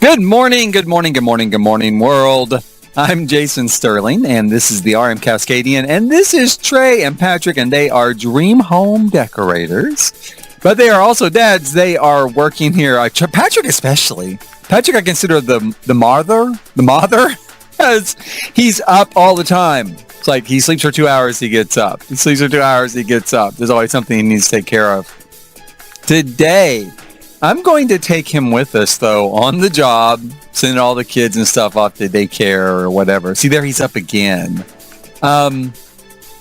Good morning, good morning, good morning, good morning, world. I'm Jason Sterling, and this is the RM Cascadian, and this is Trey and Patrick, and they are dream home decorators. But they are also dads. They are working here. Patrick especially. Patrick, I consider the mother, because he's up all the time. It's like he sleeps for 2 hours, he gets up. He sleeps for 2 hours, he gets up. There's always something he needs to take care of. Today, I'm going to take him with us, though, on the job, sending all the kids and stuff off to daycare or whatever. See, there he's up again. I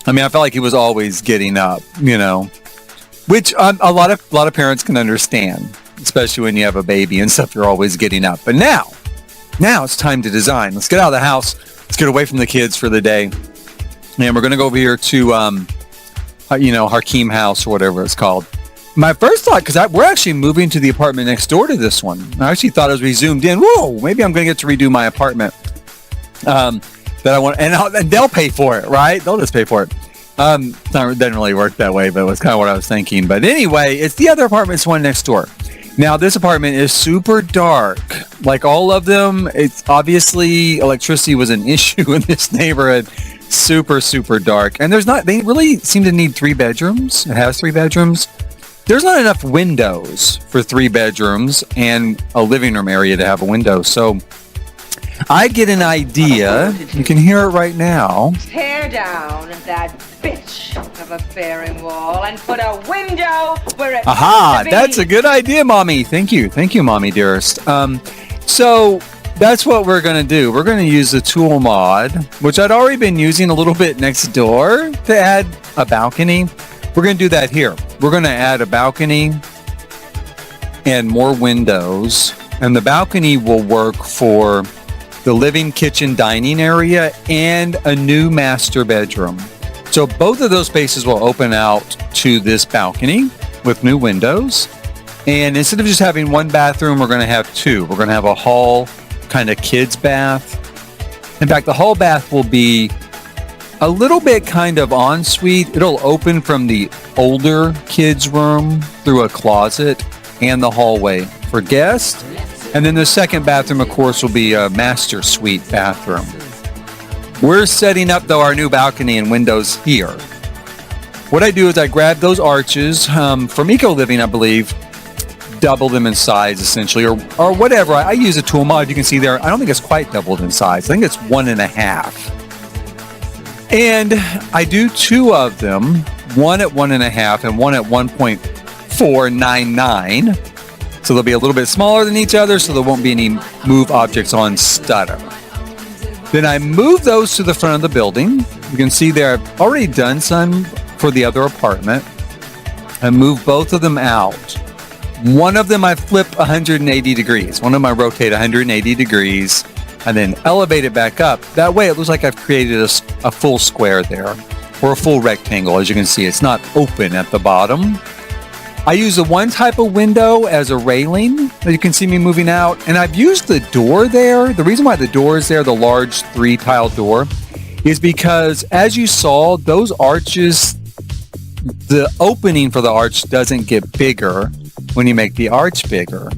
felt like he was always getting up, which a lot of parents can understand, especially when you have a baby and stuff. You're always getting up. But now it's time to design. Let's get out of the house. Let's get away from the kids for the day, and we're going to go over here to, Hakeem House or whatever it's called. My first thought, because we're actually moving to the apartment next door to this one. I actually thought as we zoomed in, whoa, maybe I'm going to get to redo my apartment that I want, and they'll pay for it, right? They'll just pay for it. It doesn't really work that way, but it was kind of what I was thinking. But anyway, it's the other apartment, it's one next door. Now, this apartment is super dark. Like all of them, it's obviously electricity was an issue in this neighborhood. Super, super dark. And they really seem to need 3 bedrooms. It has 3 bedrooms. There's not enough windows for 3 bedrooms and a living room area to have a window. So I get an idea. You can hear it right now. Tear down that bitch of a fairing wall and put a window where it Aha, used to be. that's a good idea, Mommy. Thank you, Mommy dearest. So that's what we're going to do. We're going to use the tool mod, which I'd already been using a little bit next door to add a balcony. We're going to do that here. We're going to add a balcony and more windows. And the balcony will work for the living, kitchen, dining area and a new master bedroom. So both of those spaces will open out to this balcony with new windows. And instead of just having 1 bathroom, we're going to have 2. We're going to have a hall kind of kids bath. In fact, the hall bath will be a little bit kind of ensuite. It'll open from the older kids' room through a closet and the hallway for guests. And then the second bathroom, of course, will be a master suite bathroom. We're setting up, though, our new balcony and windows here. What I do is I grab those arches from Eco Living, I believe, double them in size, essentially, or whatever. I use a tool mod. You can see there, I don't think it's quite doubled in size. I think it's 1.5. And I do 2 of them, one at 1.5 and one at 1.499. So they'll be a little bit smaller than each other, so there won't be any move objects on stutter. Then I move those to the front of the building. You can see there, I've already done some for the other apartment. I move both of them out. One of them I flip 180 degrees. One of them I rotate 180 degrees. And then elevate it back up. That way it looks like I've created a full square there, or a full rectangle. As you can see, it's not open at the bottom. I use the one type of window as a railing that you can see me moving out. And I've used the door there. The reason why the door is there, the large 3-tile door, is because as you saw, those arches, the opening for the arch doesn't get bigger when you make the arch bigger.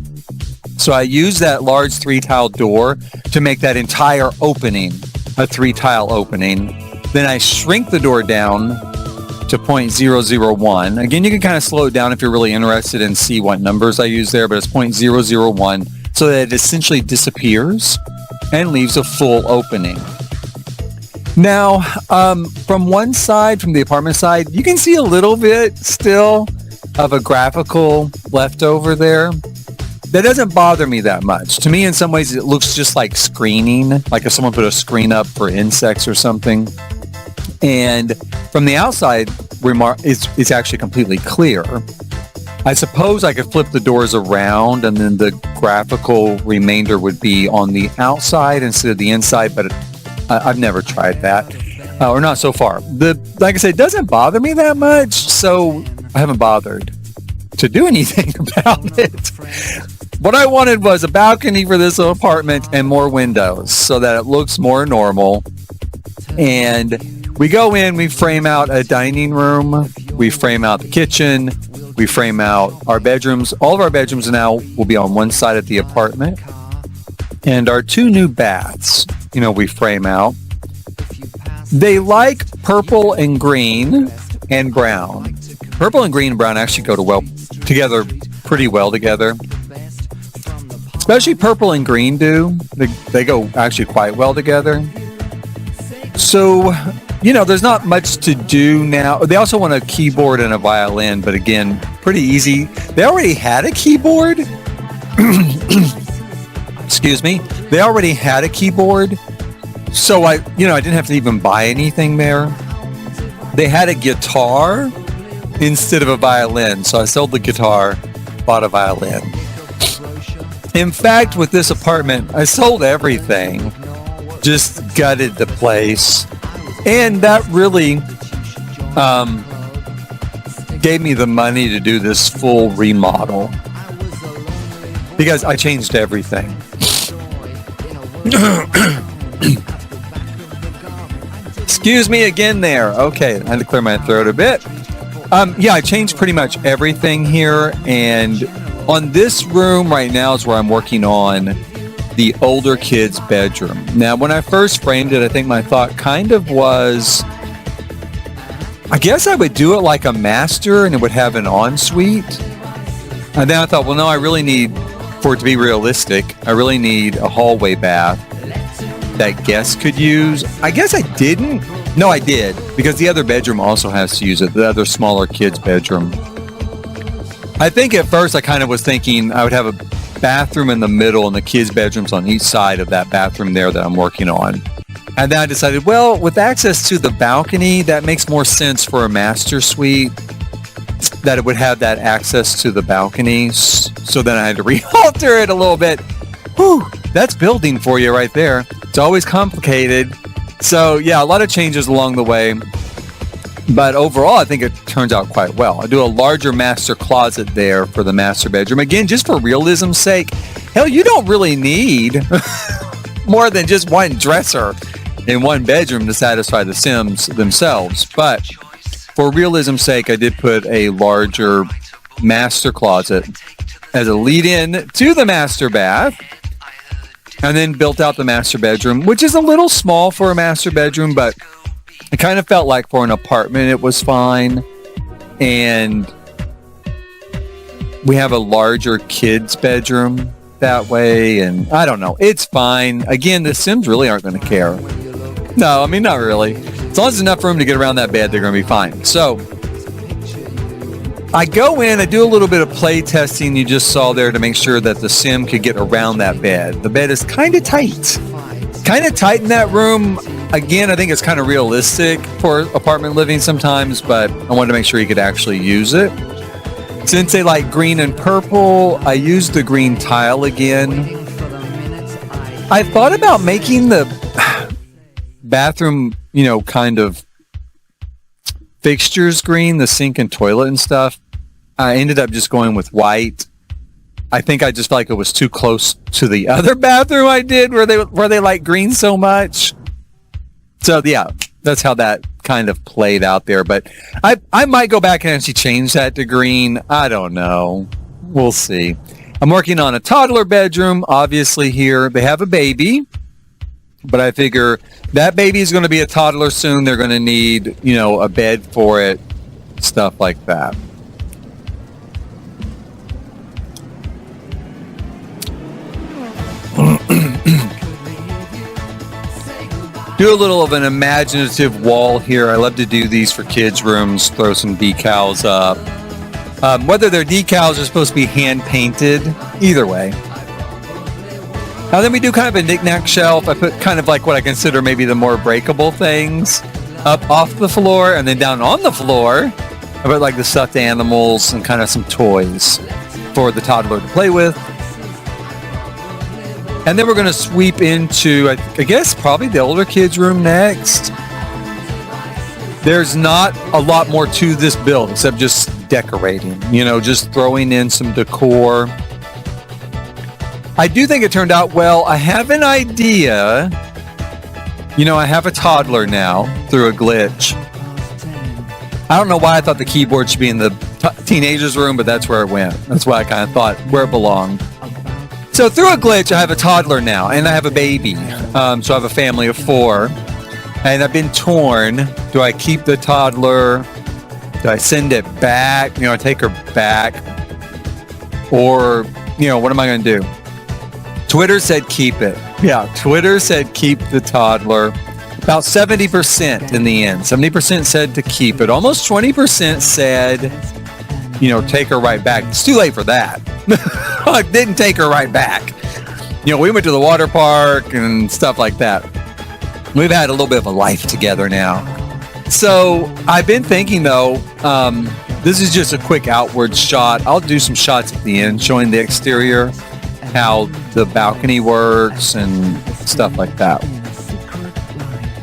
So I use that large 3-tile door to make that entire opening a 3-tile opening. Then I shrink the door down to 0.001. Again, you can kind of slow it down if you're really interested and see what numbers I use there, but it's 0.001 so that it essentially disappears and leaves a full opening. Now, from one side, from the apartment side, you can see a little bit still of a graphical leftover there. That doesn't bother me that much. To me, in some ways, it looks just like screening, like if someone put a screen up for insects or something. And from the outside, it's actually completely clear. I suppose I could flip the doors around and then the graphical remainder would be on the outside instead of the inside, but I've never tried that, or not so far. Like I said, it doesn't bother me that much, so I haven't bothered to do anything about it. What I wanted was a balcony for this apartment and more windows so that it looks more normal. And we go in, we frame out a dining room, we frame out the kitchen, we frame out our bedrooms. All of our bedrooms now will be on one side of the apartment. And our 2 new baths, we frame out. They like purple and green and brown. Purple and green and brown actually go together pretty well together. Especially purple and green do. They go actually quite well together. So, there's not much to do now. They also want a keyboard and a violin, but again, pretty easy. They already had a keyboard. Excuse me. They already had a keyboard. So I didn't have to even buy anything there. They had a guitar instead of a violin. So I sold the guitar, bought a violin. In fact, with this apartment, I sold everything. Just gutted the place. And that really gave me the money to do this full remodel. Because I changed everything. Excuse me again there. Okay, I had to clear my throat a bit. I changed pretty much everything here. And on this room right now is where I'm working on the older kid's bedroom. Now, when I first framed it, I think my thought kind of was, I guess I would do it like a master and it would have an ensuite. And then I thought, well, no, I really need, for it to be realistic, I really need a hallway bath that guests could use. I guess I didn't. No, I did, because the other bedroom also has to use it, the other smaller kid's bedroom. I think at first I kind of was thinking I would have a bathroom in the middle and the kids' bedrooms on each side of that bathroom there that I'm working on. And then I decided, well, with access to the balcony, that makes more sense for a master suite, that it would have that access to the balcony. So then I had to re-alter it a little bit. Whew, that's building for you right there. It's always complicated. So yeah, a lot of changes along the way. But overall, I think it turns out quite well. I do a larger master closet there for the master bedroom. Again, just for realism's sake. Hell, you don't really need more than just one dresser in one bedroom to satisfy the Sims themselves. But for realism's sake, I did put a larger master closet as a lead-in to the master bath. And then built out the master bedroom, which is a little small for a master bedroom, but it kind of felt like for an apartment it was fine. And we have a larger kid's bedroom that way, and I don't know. It's fine. Again, the Sims really aren't going to care. No, I mean, not really. As long as there's enough room to get around that bed, they're going to be fine. So I go in, I do a little bit of play testing you just saw there to make sure that the Sim could get around that bed. The bed is kind of tight. Kind of tight in that room. Again, I think it's kind of realistic for apartment living sometimes, but I wanted to make sure he could actually use it. Since they like green and purple, I used the green tile again. I thought about making the bathroom, kind of fixtures green, the sink and toilet and stuff. I ended up just going with white. I think I just felt like it was too close to the other bathroom I did where they like green so much. So yeah, that's how that kind of played out there. But I might go back and actually change that to green. I don't know. We'll see. I'm working on a toddler bedroom, obviously here. They have a baby. But I figure that baby is going to be a toddler soon. They're going to need, a bed for it, stuff like that. Do a little of an imaginative wall here. I love to do these for kids' rooms, throw some decals up. Whether they're decals or supposed to be hand-painted, either way. Now then we do kind of a knick-knack shelf. I put kind of like what I consider maybe the more breakable things up off the floor, and then down on the floor, I put like the stuffed animals and kind of some toys for the toddler to play with. And then we're going to sweep into, I guess, probably the older kids' room next. There's not a lot more to this build except just decorating, just throwing in some decor. I do think it turned out well. I have an idea. I have a toddler now through a glitch. I don't know why I thought the keyboard should be in the teenager's room, but that's where it went. That's why I kind of thought where it belonged. So through a glitch, I have a toddler now, and I have a baby. So I have a family of 4. And I've been torn. Do I keep the toddler? Do I send it back? You know, I take her back? Or, you know, what am I going to do? Twitter said keep it. Yeah, Twitter said keep the toddler. About 70% in the end. 70% said to keep it. Almost 20% said, you know, take her right back. It's too late for that. I didn't take her right back. You know, we went to the water park and stuff like that. We've had a little bit of a life together now. So I've been thinking, though, this is just a quick outward shot. I'll do some shots at the end showing the exterior, how the balcony works and stuff like that.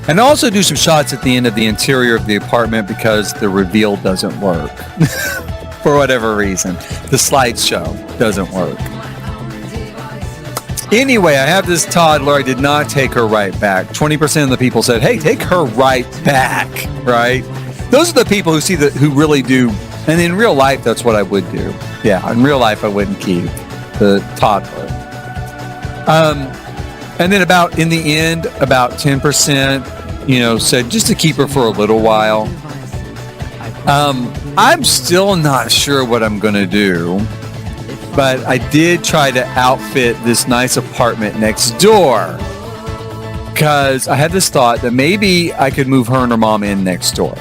And I'll also do some shots at the end of the interior of the apartment because the reveal doesn't work. For whatever reason. The slideshow doesn't work. Anyway, I have this toddler. I did not take her right back. 20% of the people said, hey, take her right back, right? Those are the people who really do. And in real life, that's what I would do. Yeah, in real life, I wouldn't keep the toddler. And then in the end, about 10%, you know, said just to keep her for a little while. I'm still not sure what I'm going to do, but I did try to outfit this nice apartment next door because I had this thought that maybe I could move her and her mom in next door.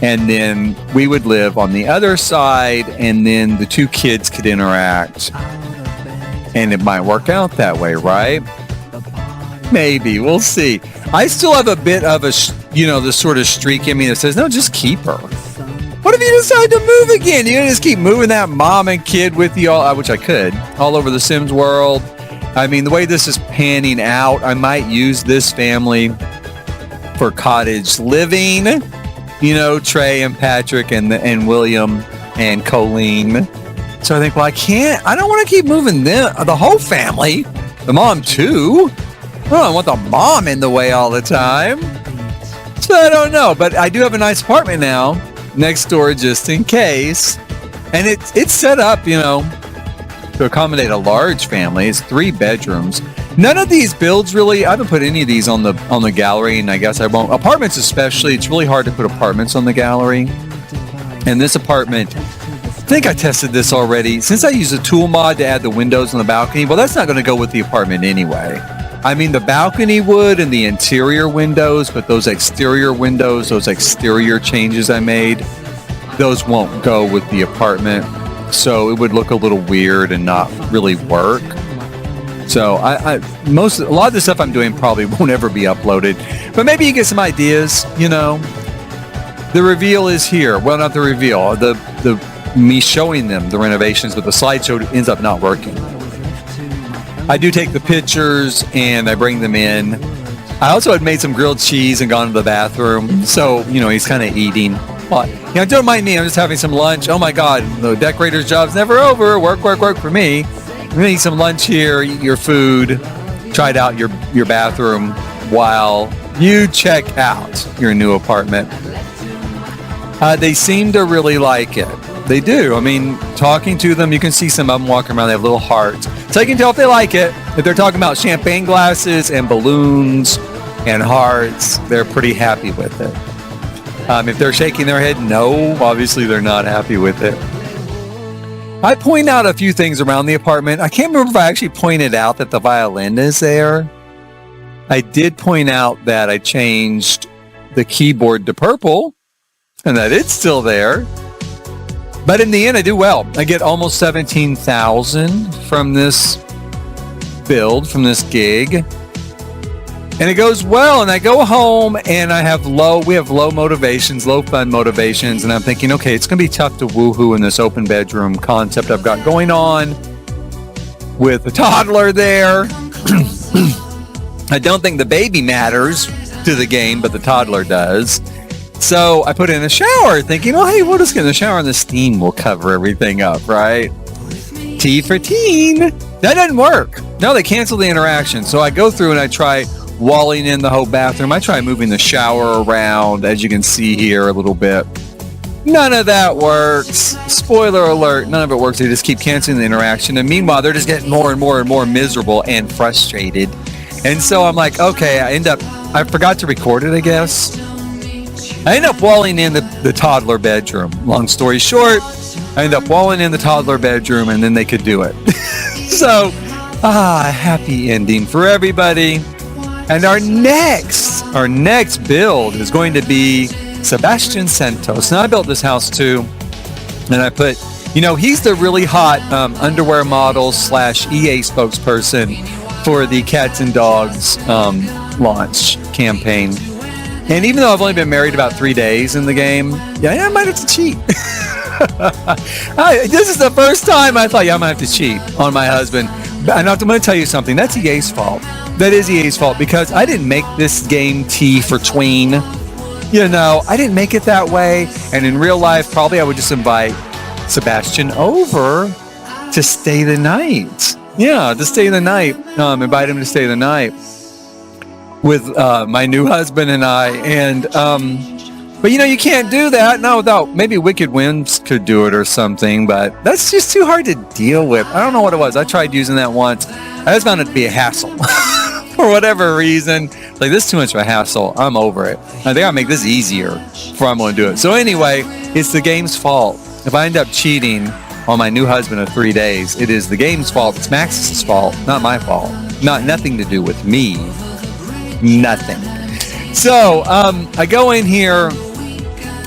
And then we would live on the other side, and then the 2 kids could interact. And it might work out that way, right? Maybe. We'll see. I still have a bit of this sort of streak in me that says, no, just keep her. What if you decide to move again? You're going to just keep moving that mom and kid with you, which I could, all over the Sims world. I mean, the way this is panning out, I might use this family for cottage living. You know, Trey and Patrick and William and Colleen. So I think, well, I don't want to keep moving the whole family. The mom too. I don't want the mom in the way all the time. So I don't know, but I do have a nice apartment now next door just in case. And it's set up, you know, to accommodate a large family. It's 3 bedrooms. None of these builds really, I haven't put any of these on the gallery, and I guess I won't. Apartments especially, it's really hard to put apartments on the gallery. And this apartment, I think I tested this already. Since I use a tool mod to add the windows on the balcony, well, that's not going to go with the apartment anyway. I mean, the balcony would and the interior windows, but those exterior windows, those exterior changes I made, those won't go with the apartment. So it would look a little weird and not really work. So a lot of the stuff I'm doing probably won't ever be uploaded, but maybe you get some ideas, you know. The reveal is here. Well, not the reveal, the me showing them the renovations, but the slideshow ends up not working. I do take the pictures and I bring them in. I also had made some grilled cheese and gone to the bathroom. So, you know, he's kind of eating. But, you know, don't mind me. I'm just having some lunch. Oh my God, the decorator's job's never over. Work for me. I'm gonna eat some lunch here, eat your food, try out your bathroom while you check out your new apartment. They seem to really like it. They do. I mean, talking to them, you can see some of them walking around. They have little hearts. So you can tell if they like it. If they're talking about champagne glasses and balloons and hearts, they're pretty happy with it. If they're shaking their head, no, obviously they're not happy with it. I point out a few things around the apartment. I can't remember if I actually pointed out that the violin is there. I did point out that I changed the keyboard to purple and that it's still there. But in the end, I do well. I get almost 17,000 from this build, from this gig. And it goes well, and I go home and we have low motivations, low fun motivations, and I'm thinking, okay, it's going to be tough to woohoo in this open bedroom concept I've got going on with a toddler there. I don't think the baby matters to the game, but the toddler does. So I put in a shower thinking, oh, hey, we'll just get in the shower and the steam will cover everything up, right? T for teen. That doesn't work. No, they cancel the interaction. So I go through and I try walling in the whole bathroom. I try moving the shower around, as you can see here a little bit. None of that works. Spoiler alert, none of it works. They just keep canceling the interaction. And meanwhile, they're just getting more and more and more miserable and frustrated. And so I'm like, okay, I forgot to record it, I guess. I end up walling in the toddler bedroom. Long story short, I end up walling in the toddler bedroom and then they could do it. So, happy ending for everybody. And our next build is going to be Sebastian Santos. Now I built this house too, and I put, he's the really hot underwear model / EA spokesperson for the Cats and Dogs launch campaign. And even though I've only been married about 3 days in the game, I might have to cheat. This is the first time I thought, I might have to cheat on my husband. And I'm going to tell you something. That's EA's fault. That is EA's fault because I didn't make this game T for tween. I didn't make it that way. And in real life, probably I would just invite Sebastian over to stay the night. Yeah, to stay the night. Invite him to stay the night with my new husband and I. And but you can't do that. No, without maybe Wicked Winds could do it or something. But that's just too hard to deal with. I don't know what it was. I tried using that once. I just found it to be a hassle. For whatever reason, like, this is too much of a hassle. I'm over it. I think I'll make this easier before I'm going to do it. So anyway, it's the game's fault. If I end up cheating on my new husband of 3 days, it is the game's fault. It's Max's fault, not my fault. Nothing to do with me. Nothing. So I go in here.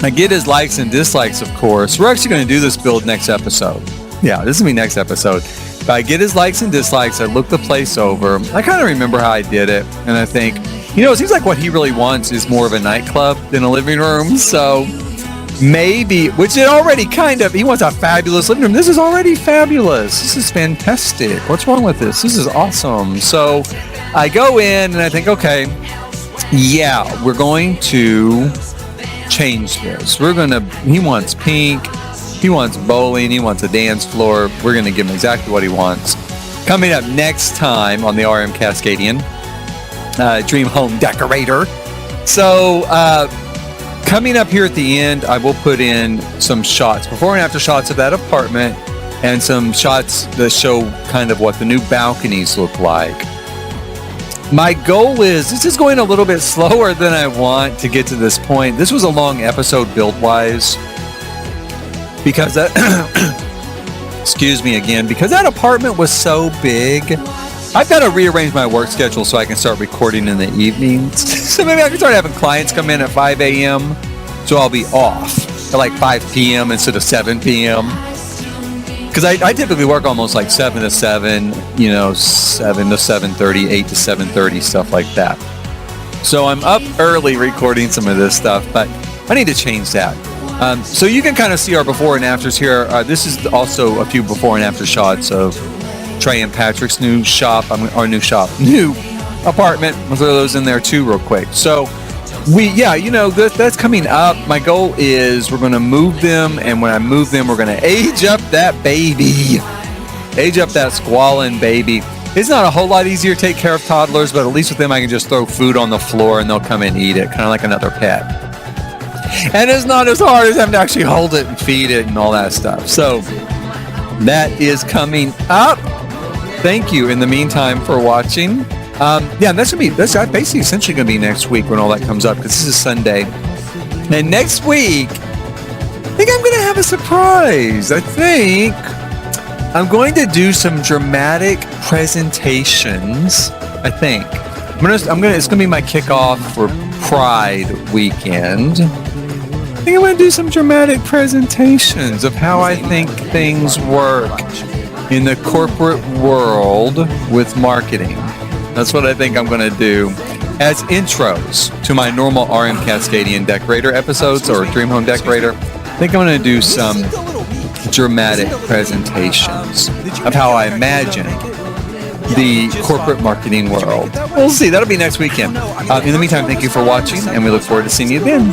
I get his likes and dislikes, of course. We're actually going to do this build next episode. Yeah, this is going to be next episode. But I get his likes and dislikes. I look the place over. I kind of remember how I did it. And I think, it seems like what he really wants is more of a nightclub than a living room. So maybe, which it already he wants a fabulous living room. This is already fabulous. This is fantastic. What's wrong with this? This is awesome. So I go in and I think, okay, we're going to change this. He wants pink. He wants bowling. He wants a dance floor. We're going to give him exactly what he wants. Coming up next time on the RM Cascadian Dream Home Decorator. So coming up here at the end, I will put in some shots, before and after shots of that apartment, and some shots that show kind of what the new balconies look like. My goal is, this is going a little bit slower than I want to get to this point. This was a long episode build-wise. Because that, excuse me again, because that apartment was so big, I've got to rearrange my work schedule so I can start recording in the evenings. So maybe I can start having clients come in at 5 a.m. So I'll be off at like 5 p.m. instead of 7 p.m. Because I typically work almost like 7 to 7, 7 to 7:30, 8 to 7:30, stuff like that. So I'm up early recording some of this stuff, but I need to change that. So you can kind of see our before and afters here. This is also a few before and after shots of Trey and Patrick's new new apartment. We'll throw those in there too real quick. So that's coming up. My goal is we're going to move them, and when I move them, we're going to age up that baby. Age up that squalling baby. It's not a whole lot easier to take care of toddlers, but at least with them I can just throw food on the floor and they'll come and eat it, kind of like another pet. And it's not as hard as having to actually hold it and feed it and all that stuff. So that is coming up. Thank you in the meantime for watching. That's basically essentially going to be next week when all that comes up, because this is Sunday. And next week, I think I'm going to have a surprise. I think I'm going to do some dramatic presentations. I think it's going to be my kickoff for Pride weekend. I think I'm going to do some dramatic presentations of how I think things work in the corporate world with marketing. That's what I think I'm going to do as intros to my normal RM Cascadian Decorator episodes, or Dream Home Decorator. I think I'm going to do some dramatic presentations of how I imagine the corporate marketing world. We'll see. That'll be next weekend. In the meantime, thank you for watching, and we look forward to seeing you then.